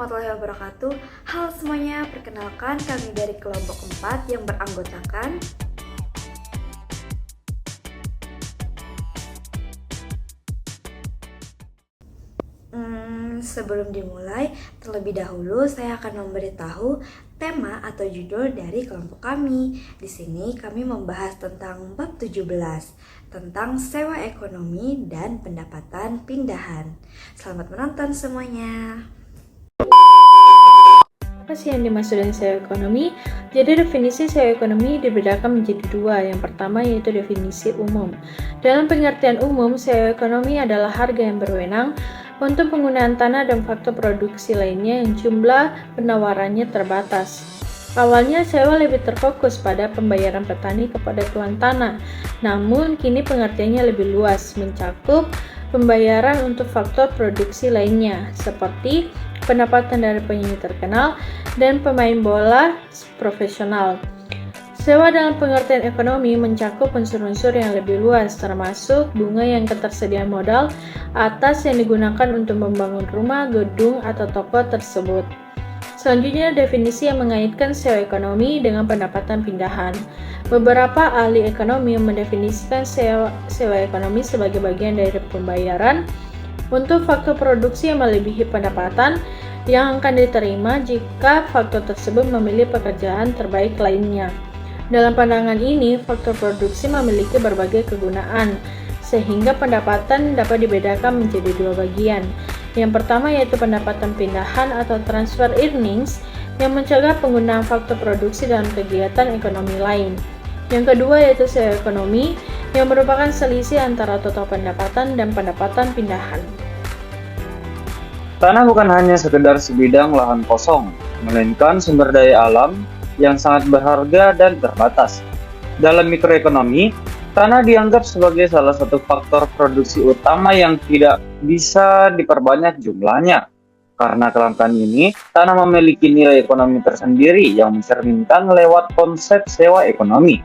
warahmatullahi wabarakatuh. Halo semuanya, perkenalkan kami dari kelompok 4 yang beranggotakan Sebelum dimulai, terlebih dahulu saya akan memberitahu tema atau judul dari kelompok kami. Di sini kami membahas tentang bab 17, tentang sewa ekonomi dan pendapatan pindahan. Selamat menonton semuanya. Apa sih yang dimaksud dengan sewa ekonomi? Jadi definisi sewa ekonomi dibedakan menjadi dua. Yang pertama yaitu definisi umum. Dalam pengertian umum, sewa ekonomi adalah harga yang berwenang untuk penggunaan tanah dan faktor produksi lainnya yang jumlah penawarannya terbatas. Awalnya sewa lebih terfokus pada pembayaran petani kepada tuan tanah, namun kini pengertiannya lebih luas, mencakup pembayaran untuk faktor produksi lainnya, seperti pendapatan dari penyanyi terkenal dan pemain bola profesional. Sewa dalam pengertian ekonomi mencakup unsur-unsur yang lebih luas, termasuk bunga yang ketersediaan modal atas yang digunakan untuk membangun rumah, gedung, atau toko tersebut. Selanjutnya, definisi yang mengaitkan sewa ekonomi dengan pendapatan pindahan. Beberapa ahli ekonomi mendefinisikan sewa ekonomi sebagai bagian dari pembayaran untuk faktor produksi yang melebihi pendapatan yang akan diterima jika faktor tersebut memilih pekerjaan terbaik lainnya. Dalam pandangan ini, faktor produksi memiliki berbagai kegunaan, sehingga pendapatan dapat dibedakan menjadi dua bagian. Yang pertama yaitu pendapatan pindahan atau transfer earnings yang mencegah penggunaan faktor produksi dalam kegiatan ekonomi lain. Yang kedua yaitu sewa ekonomi yang merupakan selisih antara total pendapatan dan pendapatan pindahan. Tanah bukan hanya sekedar sebidang lahan kosong, melainkan sumber daya alam yang sangat berharga dan terbatas. Dalam mikroekonomi, tanah dianggap sebagai salah satu faktor produksi utama yang tidak bisa diperbanyak jumlahnya. Karena kelangkaan ini, tanah memiliki nilai ekonomi tersendiri yang mencerminkan lewat konsep sewa ekonomi.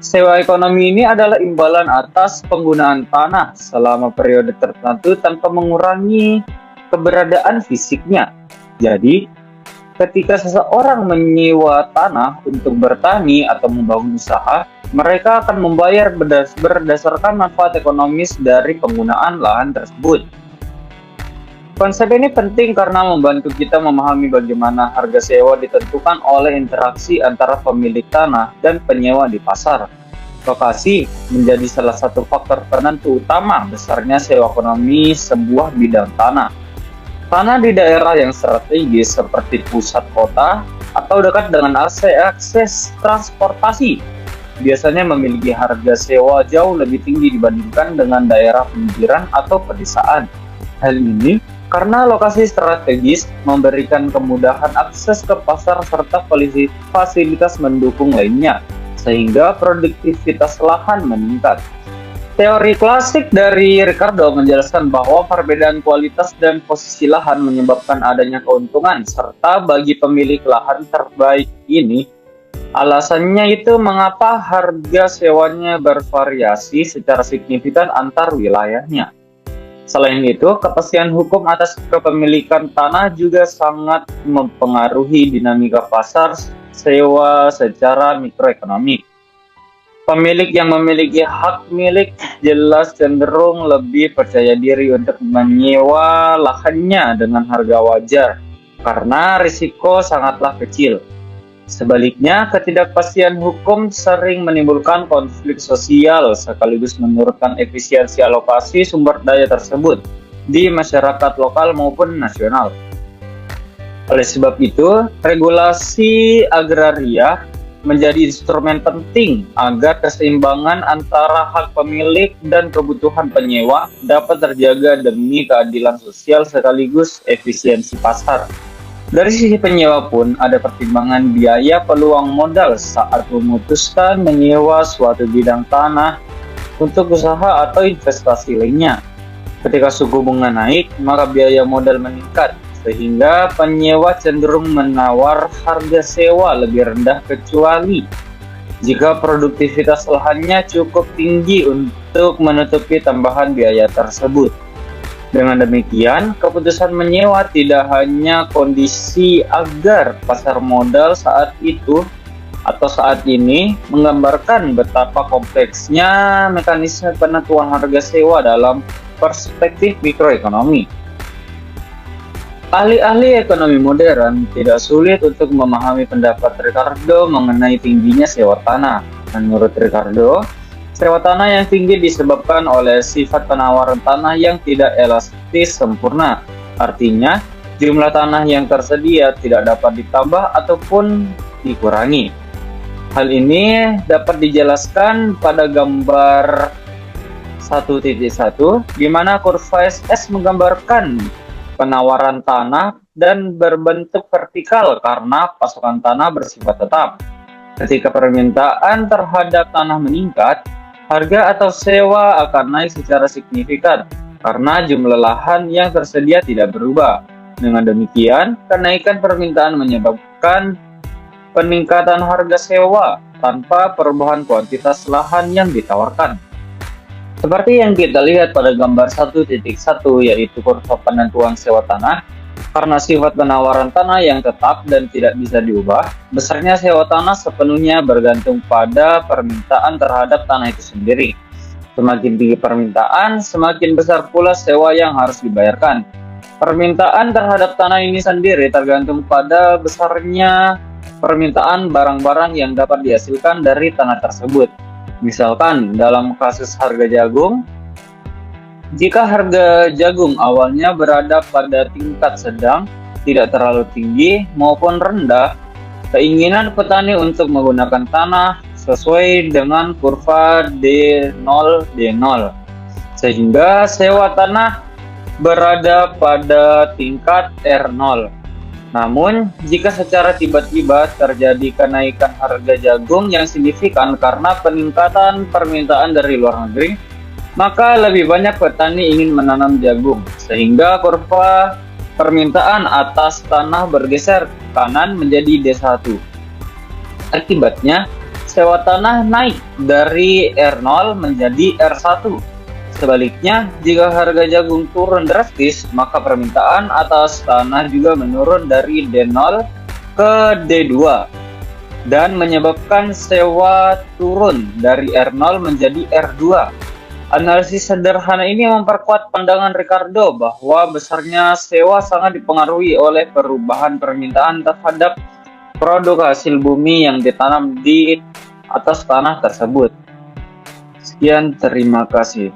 Sewa ekonomi ini adalah imbalan atas penggunaan tanah selama periode tertentu tanpa mengurangi keberadaan fisiknya. Jadi, ketika seseorang menyewa tanah untuk bertani atau membangun usaha, mereka akan membayar berdasarkan manfaat ekonomis dari penggunaan lahan tersebut. Konsep ini penting karena membantu kita memahami bagaimana harga sewa ditentukan oleh interaksi antara pemilik tanah dan penyewa di pasar. Lokasi menjadi salah satu faktor penentu utama besarnya sewa ekonomi sebuah bidang tanah. Tanah di daerah yang strategis seperti pusat kota atau dekat dengan akses transportasi biasanya memiliki harga sewa jauh lebih tinggi dibandingkan dengan daerah pinggiran atau pedesaan. Hal ini karena lokasi strategis memberikan kemudahan akses ke pasar serta fasilitas mendukung lainnya, sehingga produktivitas lahan meningkat. Teori klasik dari Ricardo menjelaskan bahwa perbedaan kualitas dan posisi lahan menyebabkan adanya keuntungan, serta bagi pemilik lahan terbaik ini, alasannya itu mengapa harga sewanya bervariasi secara signifikan antar wilayahnya. Selain itu, kepastian hukum atas kepemilikan tanah juga sangat mempengaruhi dinamika pasar sewa secara mikroekonomi. Pemilik yang memiliki hak milik jelas cenderung lebih percaya diri untuk menyewa lahannya dengan harga wajar karena risiko sangatlah kecil. Sebaliknya, ketidakpastian hukum sering menimbulkan konflik sosial sekaligus menurunkan efisiensi alokasi sumber daya tersebut di masyarakat lokal maupun nasional. Oleh sebab itu, regulasi agraria menjadi instrumen penting agar keseimbangan antara hak pemilik dan kebutuhan penyewa dapat terjaga demi keadilan sosial sekaligus efisiensi pasar. Dari sisi penyewa pun ada pertimbangan biaya peluang modal saat memutuskan menyewa suatu bidang tanah untuk usaha atau investasi lainnya. Ketika suku bunga naik, maka biaya modal meningkat, sehingga penyewa cenderung menawar harga sewa lebih rendah kecuali jika produktivitas lahannya cukup tinggi untuk menutupi tambahan biaya tersebut. Dengan demikian, keputusan menyewa tidak hanya kondisi agar pasar modal saat itu atau saat ini menggambarkan betapa kompleksnya mekanisme penentuan harga sewa dalam perspektif mikroekonomi. Ahli-ahli ekonomi modern tidak sulit untuk memahami pendapat Ricardo mengenai tingginya sewa tanah. Menurut Ricardo, sewa tanah yang tinggi disebabkan oleh sifat penawaran tanah yang tidak elastis sempurna. Artinya, jumlah tanah yang tersedia tidak dapat ditambah ataupun dikurangi. Hal ini dapat dijelaskan pada gambar 1.1, di mana kurva SS menggambarkan penawaran tanah dan berbentuk vertikal karena pasokan tanah bersifat tetap. Ketika permintaan terhadap tanah meningkat, harga atau sewa akan naik secara signifikan karena jumlah lahan yang tersedia tidak berubah. Dengan demikian, kenaikan permintaan menyebabkan peningkatan harga sewa tanpa perubahan kuantitas lahan yang ditawarkan. Seperti yang kita lihat pada gambar 1.1, yaitu kurva penentuan sewa tanah. Karena sifat penawaran tanah yang tetap dan tidak bisa diubah, besarnya sewa tanah sepenuhnya bergantung pada permintaan terhadap tanah itu sendiri. Semakin tinggi permintaan, semakin besar pula sewa yang harus dibayarkan. Permintaan terhadap tanah ini sendiri tergantung pada besarnya permintaan barang-barang yang dapat dihasilkan dari tanah tersebut. Misalkan dalam kasus harga jagung, jika harga jagung awalnya berada pada tingkat sedang, tidak terlalu tinggi maupun rendah, keinginan petani untuk menggunakan tanah sesuai dengan kurva D0, sehingga sewa tanah berada pada tingkat R0. Namun, jika secara tiba-tiba terjadi kenaikan harga jagung yang signifikan karena peningkatan permintaan dari luar negeri, maka lebih banyak petani ingin menanam jagung, sehingga kurva permintaan atas tanah bergeser ke kanan menjadi D1. Akibatnya, sewa tanah naik dari R0 menjadi R1. Sebaliknya, jika harga jagung turun drastis, maka permintaan atas tanah juga menurun dari D0 ke D2 dan menyebabkan sewa turun dari R0 menjadi R2. Analisis sederhana ini memperkuat pandangan Ricardo bahwa besarnya sewa sangat dipengaruhi oleh perubahan permintaan terhadap produk hasil bumi yang ditanam di atas tanah tersebut. Sekian, terima kasih.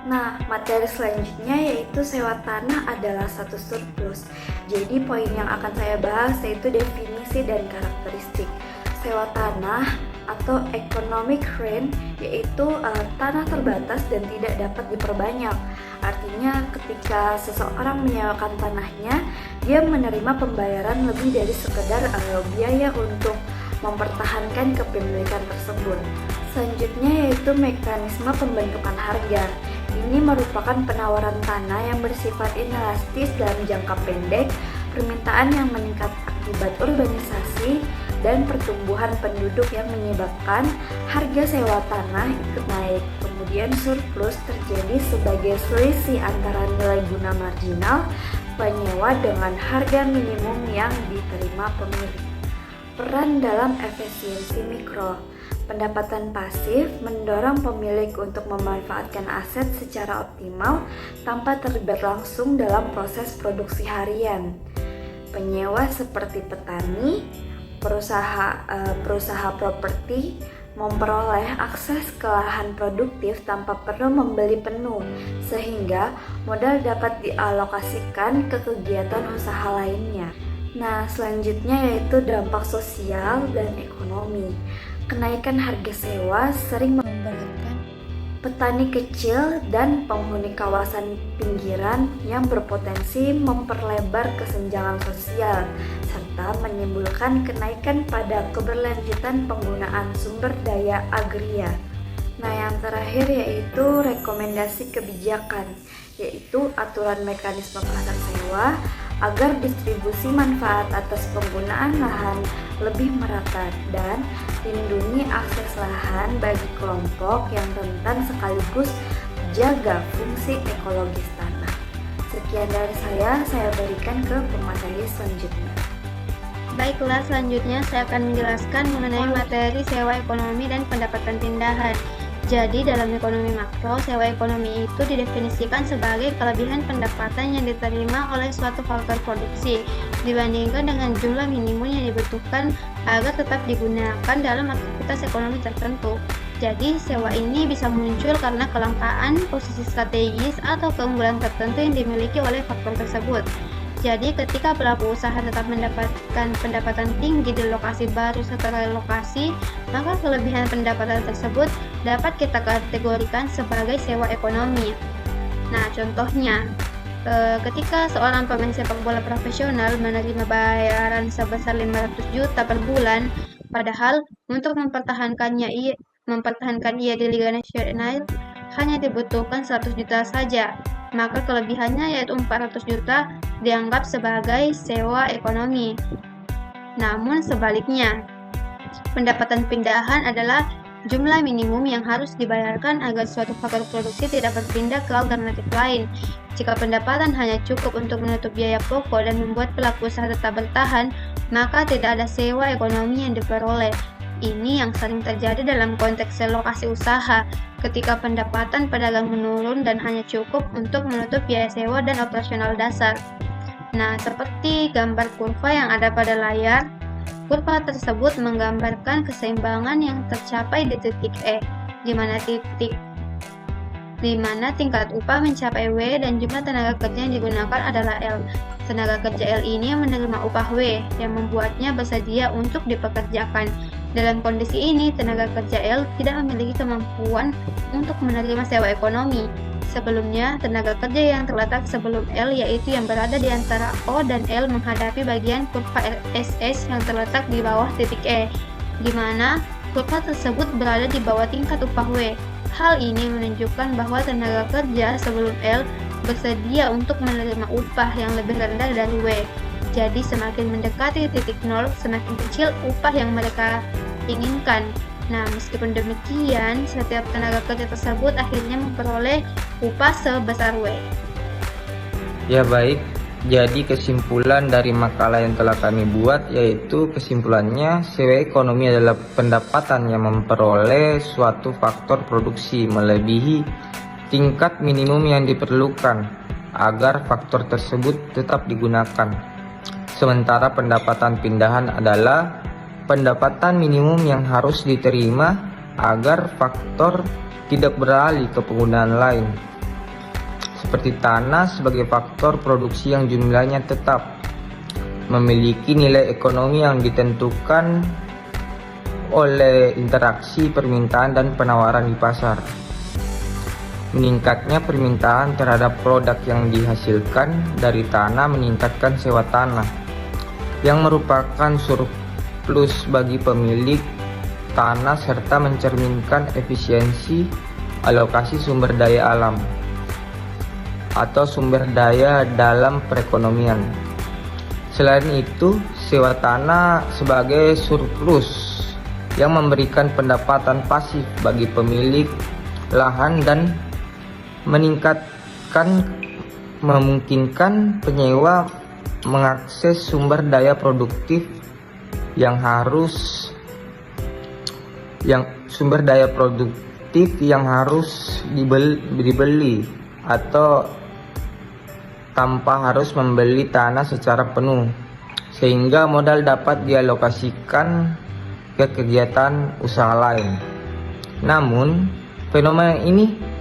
Nah, materi selanjutnya yaitu sewa tanah adalah satu surplus. Jadi poin yang akan saya bahas yaitu definisi dan karakteristik. Sewa tanah atau economic rent yaitu tanah terbatas dan tidak dapat diperbanyak. Artinya ketika seseorang menyewakan tanahnya, dia menerima pembayaran lebih dari sekedar biaya untuk mempertahankan kepemilikan tersebut. Selanjutnya yaitu mekanisme pembentukan harga. Ini merupakan penawaran tanah yang bersifat inelastis dalam jangka pendek, permintaan yang meningkat akibat urbanisasi, dan pertumbuhan penduduk yang menyebabkan harga sewa tanah ikut naik. Kemudian surplus terjadi sebagai selisih antara nilai guna marginal penyewa dengan harga minimum yang diterima pemilik. Peran dalam efisiensi mikro. Pendapatan pasif mendorong pemilik untuk memanfaatkan aset secara optimal tanpa terlibat langsung dalam proses produksi harian. Penyewa seperti petani, perusaha properti memperoleh akses ke lahan produktif tanpa perlu membeli penuh, sehingga modal dapat dialokasikan ke kegiatan usaha lainnya. Nah, selanjutnya yaitu dampak sosial dan ekonomi. Kenaikan harga sewa sering memberatkan petani kecil dan penghuni kawasan pinggiran yang berpotensi memperlebar kesenjangan sosial serta menimbulkan kenaikan pada keberlanjutan penggunaan sumber daya agraria. Nah, yang terakhir yaitu rekomendasi kebijakan, yaitu aturan mekanisme pasar sewa agar distribusi manfaat atas penggunaan lahan lebih merata dan lindungi akses lahan bagi kelompok yang rentan sekaligus menjaga fungsi ekologis tanah. Sekian dari saya berikan ke pemateri selanjutnya. Baiklah, selanjutnya saya akan menjelaskan mengenai materi sewa ekonomi dan pendapatan pindahan. Jadi, dalam ekonomi makro, sewa ekonomi itu didefinisikan sebagai kelebihan pendapatan yang diterima oleh suatu faktor produksi dibandingkan dengan jumlah minimum yang dibutuhkan agar tetap digunakan dalam aktivitas ekonomi tertentu. Jadi, sewa ini bisa muncul karena kelangkaan, posisi strategis, atau keunggulan tertentu yang dimiliki oleh faktor tersebut. Jadi, ketika pelaku usaha tetap mendapatkan pendapatan tinggi di lokasi baru setelah relokasi, maka kelebihan pendapatan tersebut dapat kita kategorikan sebagai sewa ekonomi. Nah, contohnya, ketika seorang pemain sepak bola profesional menerima bayaran sebesar 500 juta per bulan, padahal untuk mempertahankan ia di Liga Nasional hanya dibutuhkan 100 juta saja, maka kelebihannya yaitu 400 juta dianggap sebagai sewa ekonomi. Namun sebaliknya, pendapatan pindahan adalah jumlah minimum yang harus dibayarkan agar suatu faktor produksi tidak berpindah ke alternatif lain. Jika pendapatan hanya cukup untuk menutup biaya pokok dan membuat pelaku usaha tetap bertahan, maka tidak ada sewa ekonomi yang diperoleh. Ini yang sering terjadi dalam konteks relokasi usaha, ketika pendapatan pedagang menurun dan hanya cukup untuk menutup biaya sewa dan operasional dasar. Nah, seperti gambar kurva yang ada pada layar, kurva tersebut menggambarkan keseimbangan yang tercapai di titik E, di mana tingkat upah mencapai W dan jumlah tenaga kerja yang digunakan adalah L. Tenaga kerja L ini menerima upah W yang membuatnya bersedia untuk dipekerjakan. Dalam kondisi ini, tenaga kerja L tidak memiliki kemampuan untuk menerima sewa ekonomi. Sebelumnya, tenaga kerja yang terletak sebelum L, yaitu yang berada di antara O dan L, menghadapi bagian kurva SS yang terletak di bawah titik E, di mana kurva tersebut berada di bawah tingkat upah W. Hal ini menunjukkan bahwa tenaga kerja sebelum L bersedia untuk menerima upah yang lebih rendah dari W. Jadi semakin mendekati titik nol, semakin kecil upah yang mereka inginkan. Nah, meskipun demikian, setiap tenaga kerja tersebut akhirnya memperoleh upah sebesar W. Ya baik, jadi kesimpulan dari makalah yang telah kami buat yaitu kesimpulannya sewa ekonomi adalah pendapatan yang memperoleh suatu faktor produksi melebihi tingkat minimum yang diperlukan agar faktor tersebut tetap digunakan. Sementara pendapatan pindahan adalah pendapatan minimum yang harus diterima agar faktor tidak beralih ke penggunaan lain, seperti tanah sebagai faktor produksi yang jumlahnya tetap memiliki nilai ekonomi yang ditentukan oleh interaksi permintaan dan penawaran di pasar. Meningkatnya permintaan terhadap produk yang dihasilkan dari tanah meningkatkan sewa tanah, yang merupakan surplus bagi pemilik tanah serta mencerminkan efisiensi alokasi sumber daya alam atau sumber daya dalam perekonomian. Selain itu, sewa tanah sebagai surplus yang memberikan pendapatan pasif bagi pemilik lahan dan memungkinkan penyewa mengakses sumber daya produktif yang harus dibeli atau tanpa harus membeli tanah secara penuh, sehingga modal dapat dialokasikan ke kegiatan usaha lain. Namun, fenomena ini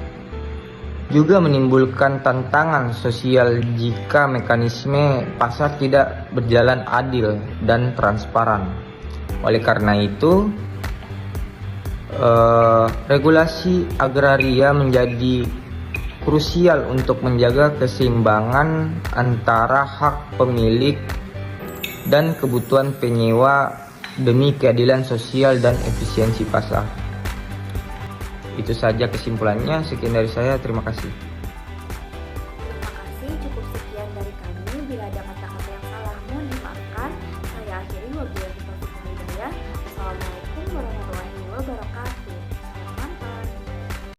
juga menimbulkan tantangan sosial jika mekanisme pasar tidak berjalan adil dan transparan. Oleh karena itu, regulasi agraria menjadi krusial untuk menjaga keseimbangan antara hak pemilik dan kebutuhan penyewa demi keadilan sosial dan efisiensi pasar. Itu saja kesimpulannya. Sekian dari saya. Terima kasih.